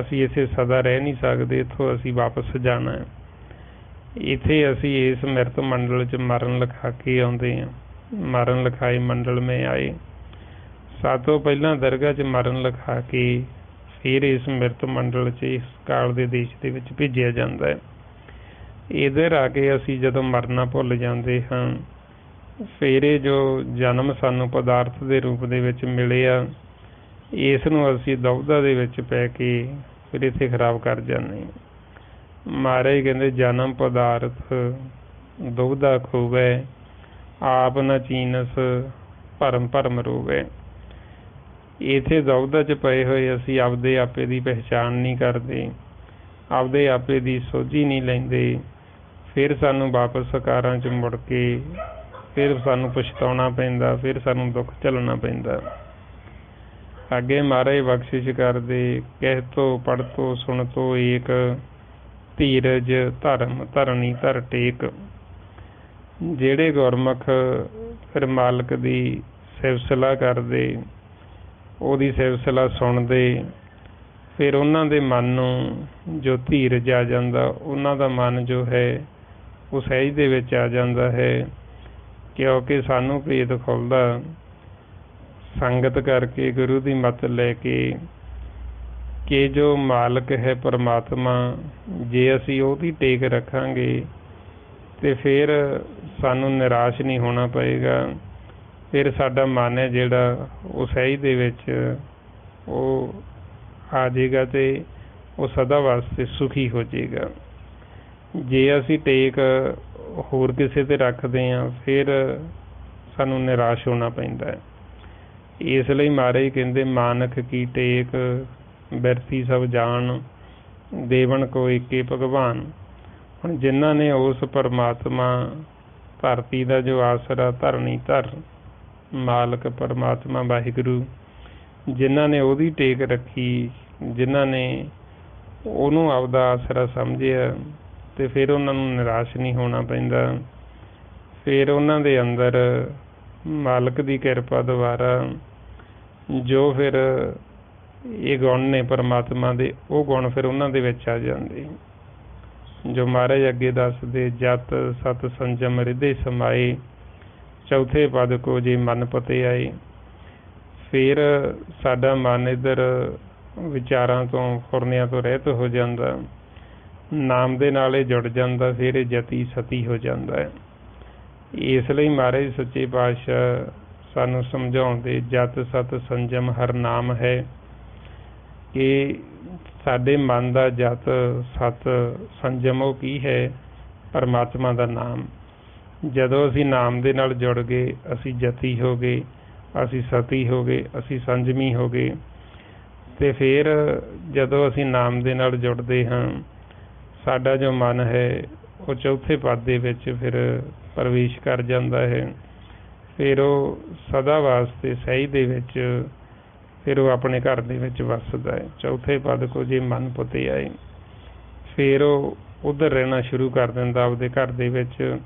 ਅਸੀਂ ਇੱਥੇ ਸਦਾ ਰਹਿ ਨਹੀਂ ਸਕਦੇ, ਇੱਥੋਂ ਅਸੀਂ ਵਾਪਸ ਜਾਣਾ ਹੈ। ਇੱਥੇ ਅਸੀਂ ਇਸ ਮਿਰਤ ਮੰਡਲ 'ਚ ਮਰਨ ਲਿਖਾ ਕੇ ਆਉਂਦੇ ਹਾਂ। ਮਰਨ ਲਿਖਾਏ ਮੰਡਲ ਮੇ ਆਏ। ਸਾਤੋਂ ਪਹਿਲਾਂ ਦਰਗਾਹ 'ਚ ਮਰਨ ਲਿਖਾ ਕੇ ਫਿਰ ਇਸ ਮਿਰਤ ਮੰਡਲ 'ਚ, ਇਸ ਕਾਲ ਦੇ ਦੇਸ਼ ਦੇ ਵਿੱਚ ਭੇਜਿਆ ਜਾਂਦਾ ਹੈ। ਇੱਧਰ ਆ ਕੇ ਅਸੀਂ ਜਦੋਂ ਮਰਨਾ ਭੁੱਲ ਜਾਂਦੇ ਹਾਂ, ਫਿਰ ਇਹ ਜੋ ਜਨਮ ਸਾਨੂੰ ਪਦਾਰਥ ਦੇ ਰੂਪ ਦੇ ਵਿੱਚ ਮਿਲਿਆ, ਇਸ ਨੂੰ ਅਸੀਂ ਦੁਬਿਧਾ ਦੇ ਵਿੱਚ ਪੈ ਕੇ ਫਿਰ ਇੱਥੇ ਖਰਾਬ ਕਰ ਜਾਂਦੇ ਹਾਂ। ਮਹਾਰਾਜ ਕਹਿੰਦੇ, ਜਨਮ ਪਦਾਰਥ ਦੁਬਿਧਾ ਖੋਵੈ, ਆਪ ਨ ਚੀਨਸ ਭਰਮ ਭਰਮ ਰੋਵੈ। ਇੱਥੇ ਦੁਬਿਧਾ 'ਚ ਪਏ ਹੋਏ ਅਸੀਂ ਆਪਦੇ ਆਪੇ ਦੀ ਪਹਿਚਾਣ ਨਹੀਂ ਕਰਦੇ, ਆਪਦੇ ਆਪੇ ਦੀ ਸੋਝੀ ਨਹੀਂ ਲੈਂਦੇ। ਫਿਰ ਸਾਨੂੰ ਵਾਪਸ ਕਾਰਾਂ 'ਚ ਮੁੜ ਕੇ फिर सानू पछताउणा पैंदा, फिर सानू दुख झल्लना पैंदा। अगे महाराज बख्शिश करदे, कह तो पढ़ तो सुन तो एक, धीरज धर्म धरनी धर टेक। ਜਿਹੜੇ ਗੁਰਮੁਖ ਫਿਰ ਮਾਲਕ ਦੀ ਸਿਫਤਸਲਾ ਕਰਦੇ, ਉਹਦੀ ਸਿਫਤਸਲਾ ਸੁਣਦੇ, ਫਿਰ ਉਹਨਾਂ ਦੇ ਮਨ ਨੂੰ ਜੋ ਧੀਰਜ ਆ ਜਾਂਦਾ, ਉਹਨਾਂ ਦਾ ਮਨ ਜੋ ਹੈ ਉਹ ਸਹਿਜ ਦੇ ਵਿੱਚ ਆ ਜਾਂਦਾ ਹੈ। ਕਿਉਂਕਿ ਸਾਨੂੰ ਭੇਦ ਖੁੱਲ੍ਹਦਾ ਸੰਗਤ ਕਰਕੇ, ਗੁਰੂ ਦੀ ਮੱਤ ਲੈ ਕੇ, ਕਿ ਜੋ ਮਾਲਕ ਹੈ ਪਰਮਾਤਮਾ, ਜੇ ਅਸੀਂ ਉਹਦੀ ਟੇਕ ਰੱਖਾਂਗੇ ਤੇ ਫਿਰ ਸਾਨੂੰ ਨਿਰਾਸ਼ ਨਹੀਂ ਹੋਣਾ ਪਏਗਾ। ਫਿਰ ਸਾਡਾ ਮਨ ਹੈ ਜਿਹੜਾ ਉਹ ਸਹਿਜ ਦੇ ਵਿੱਚ ਉਹ ਆ ਜਾਏਗਾ ਤੇ ਉਹ ਸਦਾ ਵਾਸਤੇ ਸੁਖੀ ਹੋ ਜਾਏਗਾ। ਜੇ ਅਸੀਂ ਟੇਕ ਹੋਰ ਕਿਸੇ ਤੇ ਰੱਖਦੇ ਹਾਂ ਫਿਰ ਸਾਨੂੰ ਨਿਰਾਸ਼ ਹੋਣਾ ਪੈਂਦਾ ਹੈ। ਇਸ ਲਈ ਮਹਾਰਾਜ ਕਹਿੰਦੇ, ਮਾਨਕ ਕੀ ਟੇਕ ਬਿਰਤੀ ਸਭ ਜਾਣ, ਦੇਵਨ ਕੋ ਏਕੇ ਭਗਵਾਨ। ਹੁਣ ਜਿਨ੍ਹਾਂ ਨੇ ਉਸ ਪਰਮਾਤਮਾ ਧਰਤੀ ਦਾ ਜੋ ਆਸਰਾ, ਧਰਨੀ ਧਰ ਮਾਲਕ ਪਰਮਾਤਮਾ ਵਾਹਿਗੁਰੂ, ਜਿਨ੍ਹਾਂ ਨੇ ਉਹਦੀ ਟੇਕ ਰੱਖੀ, ਜਿਨ੍ਹਾਂ ਨੇ ਉਹਨੂੰ ਆਪਦਾ ਆਸਰਾ ਸਮਝਿਆ, ਤੇ ਫਿਰ ਉਹਨਾਂ ਨੂੰ ਨਿਰਾਸ਼ ਨਹੀਂ ਹੋਣਾ ਪੈਂਦਾ। ਫਿਰ ਉਹਨਾਂ ਦੇ ਅੰਦਰ ਮਾਲਕ ਦੀ ਕਿਰਪਾ ਦੁਆਰਾ ਜੋ ਫਿਰ ਇਹ ਗੁਣ ਨੇ ਪਰਮਾਤਮਾ ਦੇ, ਉਹ ਗੁਣ ਫਿਰ ਉਹਨਾਂ ਦੇ ਵਿੱਚ ਆ ਜਾਂਦੇ। ਜੋ ਮਹਾਰਾਜ ਅੱਗੇ ਦੱਸਦੇ, ਜਤ ਸਤ ਸੰਜਮ ਹਿਰਦੇ ਸਮਾਏ, ਚੌਥੇ ਪਦ ਕੋ ਜੇ ਮਨ ਪਤੇ ਆਏ। ਫਿਰ ਸਾਡਾ ਮਨ ਇੱਧਰ ਵਿਚਾਰਾਂ ਤੋਂ, ਫੁਰਨਿਆਂ ਤੋਂ ਰਹਿਤ ਹੋ ਜਾਂਦਾ, ਨਾਮ ਦੇ ਨਾਲ ਇਹ ਜੁੜ ਜਾਂਦਾ, ਫਿਰ ਇਹ ਜਤੀ ਸਤੀ ਹੋ ਜਾਂਦਾ ਹੈ। ਇਸ ਲਈ ਮਹਾਰਾਜ ਸੱਚੇ ਪਾਤਸ਼ਾਹ ਸਾਨੂੰ ਸਮਝਾਉਂਦੇ, ਜਤ ਸਤ ਸੰਜਮ ਹਰ ਨਾਮ ਹੈ, ਕਿ ਸਾਡੇ ਮਨ ਦਾ ਜਤ ਸਤ ਸੰਜਮ ਉਹ ਕੀ ਹੈ? ਪਰਮਾਤਮਾ ਦਾ ਨਾਮ। ਜਦੋਂ ਅਸੀਂ ਨਾਮ ਦੇ ਨਾਲ ਜੁੜ ਗਏ, ਅਸੀਂ ਜਤੀ ਹੋ ਗਏ, ਅਸੀਂ ਸਤੀ ਹੋ ਗਏ, ਅਸੀਂ ਸੰਜਮੀ ਹੋ ਗਏ। ਤੇ ਫਿਰ ਜਦੋਂ ਅਸੀਂ ਨਾਮ ਦੇ ਨਾਲ ਜੁੜਦੇ ਹਾਂ, ਸਾਡਾ ਜੋ ਮਨ ਹੈ ਉਹ ਚੌਥੇ ਪਦ ਦੇ ਵਿੱਚ ਫਿਰ ਪ੍ਰਵੇਸ਼ ਕਰ ਜਾਂਦਾ ਹੈ। ਫਿਰ ਉਹ ਸਦਾ ਵਾਸਤੇ ਸਹਿਜ ਦੇ ਵਿੱਚ, ਫਿਰ ਉਹ ਆਪਣੇ ਘਰ ਦੇ ਵਿੱਚ ਵੱਸਦਾ ਹੈ। ਚੌਥੇ ਪਦ ਕੋ ਜੇ ਮਨ ਪਤੇ ਆਏ, ਫਿਰ ਉਹ ਉੱਧਰ ਰਹਿਣਾ ਸ਼ੁਰੂ ਕਰ ਦਿੰਦਾ ਆਪਦੇ ਘਰ ਦੇ ਵਿੱਚ।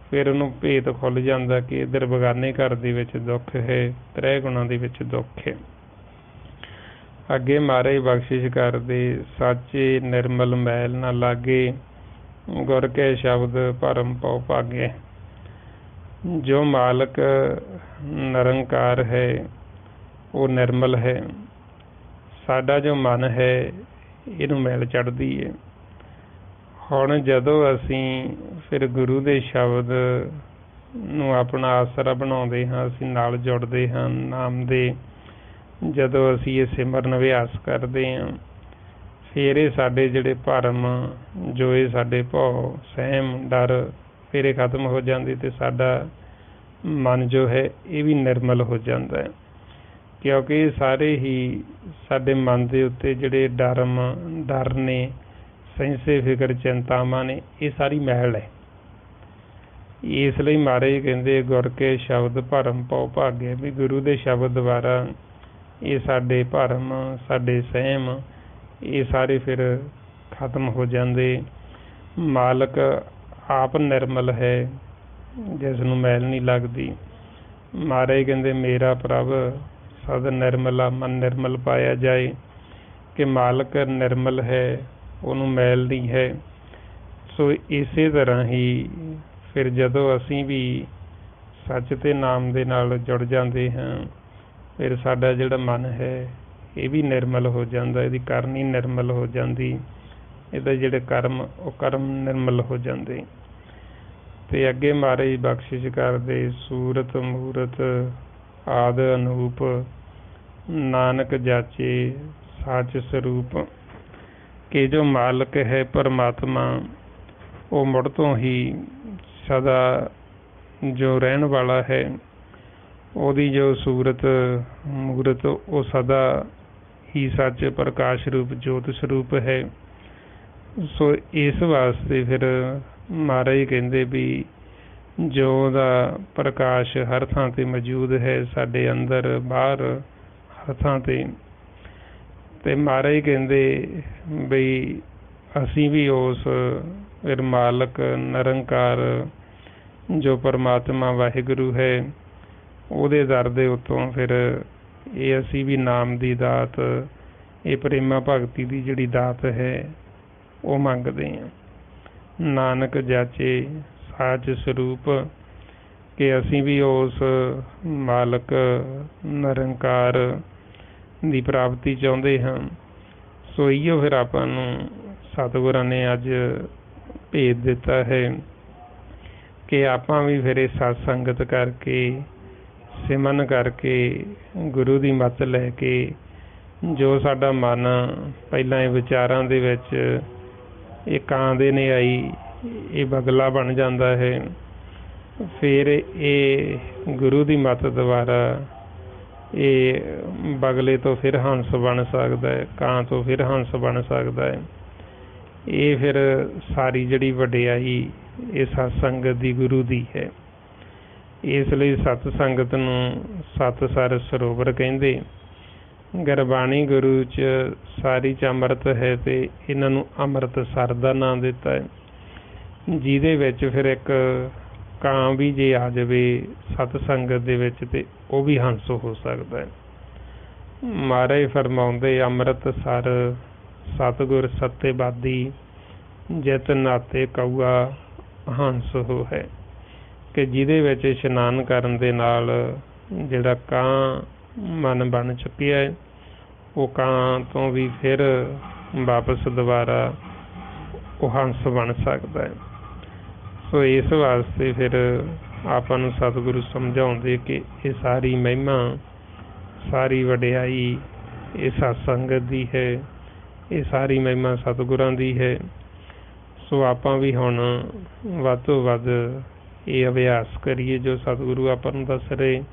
ਫਿਰ ਉਹਨੂੰ ਭੇਤ ਖੁੱਲ੍ਹ ਜਾਂਦਾ ਕਿ ਇੱਧਰ ਬਗਾਨੇ ਘਰ ਦੇ ਵਿੱਚ ਦੁੱਖ ਹੈ, ਤ੍ਰੈ ਗੁਣਾਂ ਦੇ ਵਿੱਚ ਦੁੱਖ ਹੈ। ਅੱਗੇ ਮਹਾਰਾਜ ਬਖਸ਼ਿਸ਼ ਕਰਦੇ, ਸਾਚੇ ਨਿਰਮਲ ਮੈਲ ਨਾ ਲਾਗੇ, ਗੁਰ ਕੇ ਸ਼ਬਦ ਭਰਮ ਪਉ ਭਾਗੇ। ਜੋ ਮਾਲਕ ਨਿਰੰਕਾਰ ਹੈ ਉਹ ਨਿਰਮਲ ਹੈ। ਸਾਡਾ ਜੋ ਮਨ ਹੈ ਇਹਨੂੰ ਮੈਲ ਚੜ੍ਹਦੀ ਹੈ। ਹੁਣ ਜਦੋਂ ਅਸੀਂ ਫਿਰ ਗੁਰੂ ਦੇ ਸ਼ਬਦ ਨੂੰ ਆਪਣਾ ਆਸਰਾ ਬਣਾਉਂਦੇ ਹਾਂ, ਅਸੀਂ ਨਾਲ ਜੁੜਦੇ ਹਾਂ ਨਾਮ ਦੇ, ਜਦੋਂ ਅਸੀਂ ਇਹ ਸਿਮਰਨ ਅਭਿਆਸ ਕਰਦੇ ਹਾਂ, ਫਿਰ ਇਹ ਸਾਡੇ ਜਿਹੜੇ ਭਰਮ, ਜੋ ਇਹ ਸਾਡੇ ਭਉ ਸਹਿਮ ਡਰ, ਫਿਰ ਇਹ ਖਤਮ ਹੋ ਜਾਂਦੇ ਤੇ ਸਾਡਾ ਮਨ ਜੋ ਹੈ ਇਹ ਵੀ ਨਿਰਮਲ ਹੋ ਜਾਂਦਾ ਹੈ। ਕਿਉਂਕਿ ਇਹ ਸਾਰੇ ਹੀ ਸਾਡੇ ਮਨ ਦੇ ਉੱਤੇ ਜਿਹੜੇ ਡਰ ਨੇ, ਸਹਿੰਸੇ ਫਿਕਰ ਚਿੰਤਾਵਾਂ ਨੇ, ਇਹ ਸਾਰੀ ਮੈਲ ਹੈ। ਇਸ ਲਈ ਮਹਾਰਾਜ ਕਹਿੰਦੇ, ਗੁਰ ਕੇ ਸ਼ਬਦ ਭਰਮ ਪਉ ਭਾਗੇ, ਵੀ ਗੁਰੂ ਦੇ ਸ਼ਬਦ ਦੁਆਰਾ ਇਹ ਸਾਡੇ ਭਰਮ, ਸਾਡੇ ਸਹਿਮ, ਇਹ ਸਾਰੇ ਫਿਰ ਖਤਮ ਹੋ ਜਾਂਦੇ। ਮਾਲਕ ਆਪ ਨਿਰਮਲ ਹੈ, ਜਿਸ ਨੂੰ ਮੈਲ ਨਹੀਂ ਲੱਗਦੀ। ਮਹਾਰਾਜ ਕਹਿੰਦੇ, ਮੇਰਾ ਪ੍ਰਭ ਸਦ ਨਿਰਮਲਾ, ਮਨ ਨਿਰਮਲ ਪਾਇਆ ਜਾਏ, ਕਿ ਮਾਲਕ ਨਿਰਮਲ ਹੈ, ਉਹਨੂੰ ਮੈਲ ਨਹੀਂ ਹੈ। ਸੋ ਇਸੇ ਤਰ੍ਹਾਂ ਹੀ ਫਿਰ ਜਦੋਂ ਅਸੀਂ ਵੀ ਸੱਚ ਤੇ ਨਾਮ ਦੇ ਨਾਲ ਜੁੜ ਜਾਂਦੇ ਹਾਂ, ਫਿਰ ਸਾਡਾ ਜਿਹੜਾ ਮਨ ਹੈ ਇਹ ਵੀ ਨਿਰਮਲ ਹੋ ਜਾਂਦਾ, ਇਹਦੀ ਕਰਨੀ ਨਿਰਮਲ ਹੋ ਜਾਂਦੀ, ਇਹਦੇ ਜਿਹੜੇ ਕਰਮ ਉਹ ਕਰਮ ਨਿਰਮਲ ਹੋ ਜਾਂਦੇ। ਤੇ ਅੱਗੇ ਮਹਾਰਾਜ ਬਖਸ਼ਿਸ਼ ਕਰਦੇ, ਸੂਰਤ ਮੂਰਤ ਆਦ ਅਨੂਪ, ਨਾਨਕ ਜਾਚੇ ਸੱਚ ਸਰੂਪ। ਕਿ ਜੋ ਮਾਲਕ ਹੈ ਪਰਮਾਤਮਾ, ਉਹ ਮੁੜ ਤੋਂ ਹੀ ਸਦਾ ਜੋ ਰਹਿਣ ਵਾਲਾ ਹੈ, ਉਹਦੀ ਜੋ ਸੂਰਤ ਮੂਰਤ ਉਹ ਸਦਾ ਹੀ ਸੱਚ ਪ੍ਰਕਾਸ਼ ਰੂਪ ਜੋਤ ਸਰੂਪ ਹੈ। ਸੋ ਇਸ ਵਾਸਤੇ ਫਿਰ ਮਹਾਰਾਜ ਕਹਿੰਦੇ ਵੀ ਜੋ ਉਹਦਾ ਪ੍ਰਕਾਸ਼ ਹਰ ਥਾਂ ਤੇ ਮੌਜੂਦ ਹੈ, ਸਾਡੇ ਅੰਦਰ ਬਾਹਰ ਹਰ ਥਾਂ ਤੇ। ਤੇ ਮਹਾਰਾਜ ਕਹਿੰਦੇ ਬਈ ਅਸੀਂ ਵੀ ਉਸ ਮਾਲਕ ਨਿਰੰਕਾਰ ਜੋ ਪਰਮਾਤਮਾ ਵਾਹਿਗੁਰੂ ਹੈ ਉਹਦੇ ਦਰ ਦੇ ਉੱਤੋਂ ਫਿਰ ਇਹ ਅਸੀਂ ਵੀ ਨਾਮ ਦੀ ਦਾਤ, ਇਹ ਪ੍ਰੇਮਾ ਭਗਤੀ ਦੀ ਜਿਹੜੀ ਦਾਤ ਹੈ ਉਹ ਮੰਗਦੇ ਹਾਂ। ਨਾਨਕ ਜਾਚੇ ਸਾਚ ਸਰੂਪ, ਕਿ ਅਸੀਂ ਵੀ ਉਸ ਮਾਲਕ ਨਿਰੰਕਾਰ ਦੀ ਪ੍ਰਾਪਤੀ ਚਾਹੁੰਦੇ ਹਾਂ। ਸੋ ਇਹੀਓ ਫਿਰ ਆਪਾਂ ਨੂੰ ਸਤਿਗੁਰਾਂ ਨੇ ਅੱਜ ਭੇਜ ਦਿੱਤਾ ਹੈ ਕਿ ਆਪਾਂ ਵੀ ਫਿਰ ਇਹ ਸਤ ਸੰਗਤ ਕਰਕੇ, ਸਿਮਰਨ ਕਰਕੇ, ਗੁਰੂ ਦੀ ਮੱਤ ਲੈ ਕੇ, ਜੋ ਸਾਡਾ ਮਨ ਪਹਿਲਾਂ ਇਹ ਵਿਚਾਰਾਂ ਦੇ ਵਿੱਚ ਇਹ ਕਾਂ ਦੇ ਨੇ ਆਈ, ਇਹ ਬਗਲਾ ਬਣ ਜਾਂਦਾ ਹੈ, ਫਿਰ ਇਹ ਗੁਰੂ ਦੀ ਮੱਤ ਦੁਆਰਾ ਇਹ ਬਗਲੇ ਤੋਂ ਫਿਰ ਹੰਸ ਬਣ ਸਕਦਾ ਹੈ, ਕਾਂ ਤੋਂ ਫਿਰ ਹੰਸ ਬਣ ਸਕਦਾ ਹੈ। ਇਹ ਫਿਰ ਸਾਰੀ ਜਿਹੜੀ ਵਡਿਆਈ ਇਹ ਸਤ ਸੰਗਤ ਦੀ, ਗੁਰੂ ਦੀ ਹੈ। ਇਸ ਲਈ ਸਤ ਸੰਗਤ ਨੂੰ ਸਤਿਸਰ ਸਰੋਵਰ ਕਹਿੰਦੇ। ਗੁਰਬਾਣੀ ਗੁਰੂ 'ਚ ਸਾਰੀ 'ਚ ਅੰਮ੍ਰਿਤ ਹੈ ਤੇ ਇਹਨਾਂ ਨੂੰ ਅੰਮ੍ਰਿਤਸਰ ਦਾ ਨਾਮ ਦਿੱਤਾ ਹੈ, ਜਿਹਦੇ ਵਿੱਚ ਫਿਰ ਇੱਕ ਕਾਂ ਵੀ ਜੇ ਆ ਜਾਵੇ ਸਤ ਸੰਗਤ ਦੇ ਵਿੱਚ ਤੇ ਉਹ ਵੀ ਹੰਸ ਹੋ ਸਕਦਾ ਹੈ। ਮਹਾਰਾਜ ਫਰਮਾਉਂਦੇ ਅੰਮ੍ਰਿਤਸਰ ਸਤਿਗੁਰ ਸੱਤੇਵਾਦੀ, ਜਿਤ ਨਾਤੇ ਕਊਆ ਹੰਸ ਹੋ ਹੈ, ਕਿ ਜਿਹਦੇ ਵਿੱਚ ਇਸ਼ਨਾਨ ਕਰਨ ਦੇ ਨਾਲ ਜਿਹੜਾ ਕਾਂ ਮਨ ਬਣ ਚੁੱਕਿਆ ਹੈ, ਉਹ ਕਾਂ ਤੋਂ ਵੀ ਫਿਰ ਵਾਪਸ ਦੁਬਾਰਾ ਉਹ ਹੰਸ ਬਣ ਸਕਦਾ ਹੈ। ਸੋ ਇਸ ਵਾਸਤੇ ਫਿਰ ਆਪਾਂ ਨੂੰ ਸਤਿਗੁਰੂ ਸਮਝਾਉਂਦੇ ਕਿ ਇਹ ਸਾਰੀ ਮਹਿਮਾ, ਸਾਰੀ ਵਡਿਆਈ ਇਹ ਸਤ ਸੰਗਤ ਦੀ ਹੈ, ਇਹ ਸਾਰੀ ਮਹਿਮਾ ਸਤਿਗੁਰਾਂ ਦੀ ਹੈ। ਸੋ ਆਪਾਂ ਵੀ ਹੁਣ ਵੱਧ ਤੋਂ ਵੱਧ ਇਹ ਅਭਿਆਸ ਕਰੀਏ ਜੋ ਸਤਿਗੁਰੂ ਆਪਾਂ ਨੂੰ ਦੱਸ ਰਹੇ।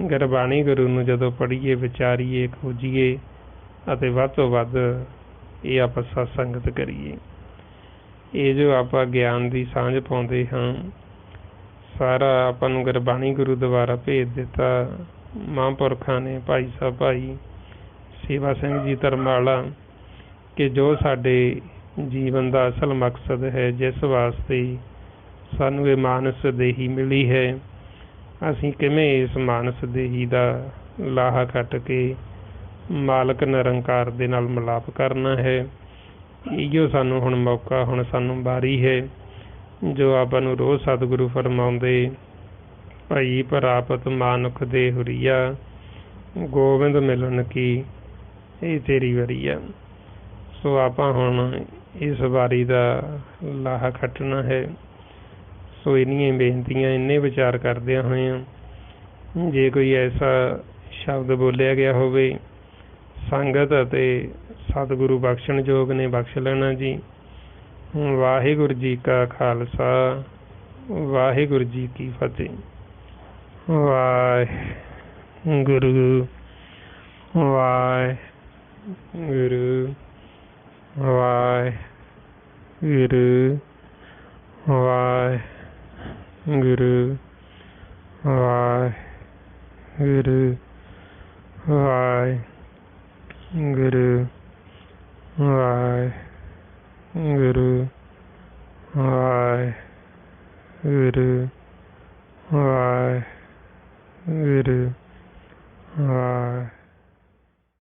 ਗੁਰਬਾਣੀ ਗੁਰੂ ਨੂੰ ਜਦੋਂ ਪੜ੍ਹੀਏ, ਵਿਚਾਰੀਏ, ਖੋਜੀਏ ਅਤੇ ਵੱਧ ਤੋਂ ਵੱਧ ਇਹ ਆਪਾਂ ਸਤ ਸੰਗਤ ਕਰੀਏ। ਇਹ ਜੋ ਆਪਾਂ ਗਿਆਨ ਦੀ ਸਾਂਝ ਪਾਉਂਦੇ ਹਾਂ, ਸਾਰਾ ਆਪਾਂ ਨੂੰ ਗੁਰਬਾਣੀ ਗੁਰੂ ਦੁਆਰਾ ਭੇਜ ਦਿੱਤਾ ਮਹਾਂਪੁਰਖਾਂ ਨੇ, ਭਾਈ ਸਾਹਿਬ ਭਾਈ ਸੇਵਾ ਸਿੰਘ ਜੀ ਧਰਮਾਲਾ, ਕਿ ਜੋ ਸਾਡੇ ਜੀਵਨ ਦਾ ਅਸਲ ਮਕਸਦ ਹੈ, ਜਿਸ ਵਾਸਤੇ ਸਾਨੂੰ ਇਹ ਮਾਨਸ ਦੇਹੀ ਮਿਲੀ ਹੈ, ਅਸੀਂ ਕਿਵੇਂ ਇਸ ਮਾਨਸ ਦੇਹੀ ਦਾ ਲਾਹਾ ਕੱਟ ਕੇ ਮਾਲਕ ਨਿਰੰਕਾਰ ਦੇ ਨਾਲ ਮਿਲਾਪ ਕਰਨਾ ਹੈ। ਇਹੋ ਸਾਨੂੰ ਹੁਣ ਮੌਕਾ, ਹੁਣ ਸਾਨੂੰ ਵਾਰੀ ਹੈ, ਜੋ ਆਪਾਂ ਨੂੰ ਰੋਜ਼ ਸਤਿਗੁਰੂ ਫਰਮਾਉਂਦੇ, ਭਾਈ ਪ੍ਰਾਪਤ ਮਾਨੁਖ ਦੇ ਹੁਰੀਆ, ਗੋਬਿੰਦ ਮਿਲਣ ਕੀ ਇਹ ਤੇਰੀ ਵਰੀਆ। ਸੋ ਆਪਾਂ ਹੁਣ ਇਸ ਵਾਰੀ ਦਾ ਲਾਹਾ ਖੱਟਣਾ ਹੈ। ਸੋ ਇੰਨੀਆਂ ਬੇਨਤੀਆਂ, ਇੰਨੇ ਵਿਚਾਰ ਕਰਦਿਆਂ ਹੋਇਆਂ ਜੇ ਕੋਈ ਐਸਾ ਸ਼ਬਦ ਬੋਲਿਆ ਗਿਆ ਹੋਵੇ ਸੰਗਤ ਅਤੇ ਸਤਿਗੁਰੂ ਬਖਸ਼ਣਯੋਗ ਨੇ, ਬਖਸ਼ ਲੈਣਾ ਜੀ। ਵਾਹਿਗੁਰੂ ਜੀ ਕਾ ਖਾਲਸਾ, ਵਾਹਿਗੁਰੂ ਜੀ ਕੀ ਫਤਿਹ। ਵਾਹਿਗੁਰੂ ਵਾਹਿਗੁਰੂ ਵਾਹਿਗੁਰੂ ਵਾਹਿਗੁਰੂ ਵਾਹਿਗੁਰੂ ਵਾਹਿਗੁਰੂ ਵਾਹਿਗੁਰੂ ਵਾਹਿਗੁਰੂ ਵਾਹਿਗੁਰੂ ਵਾਹਿ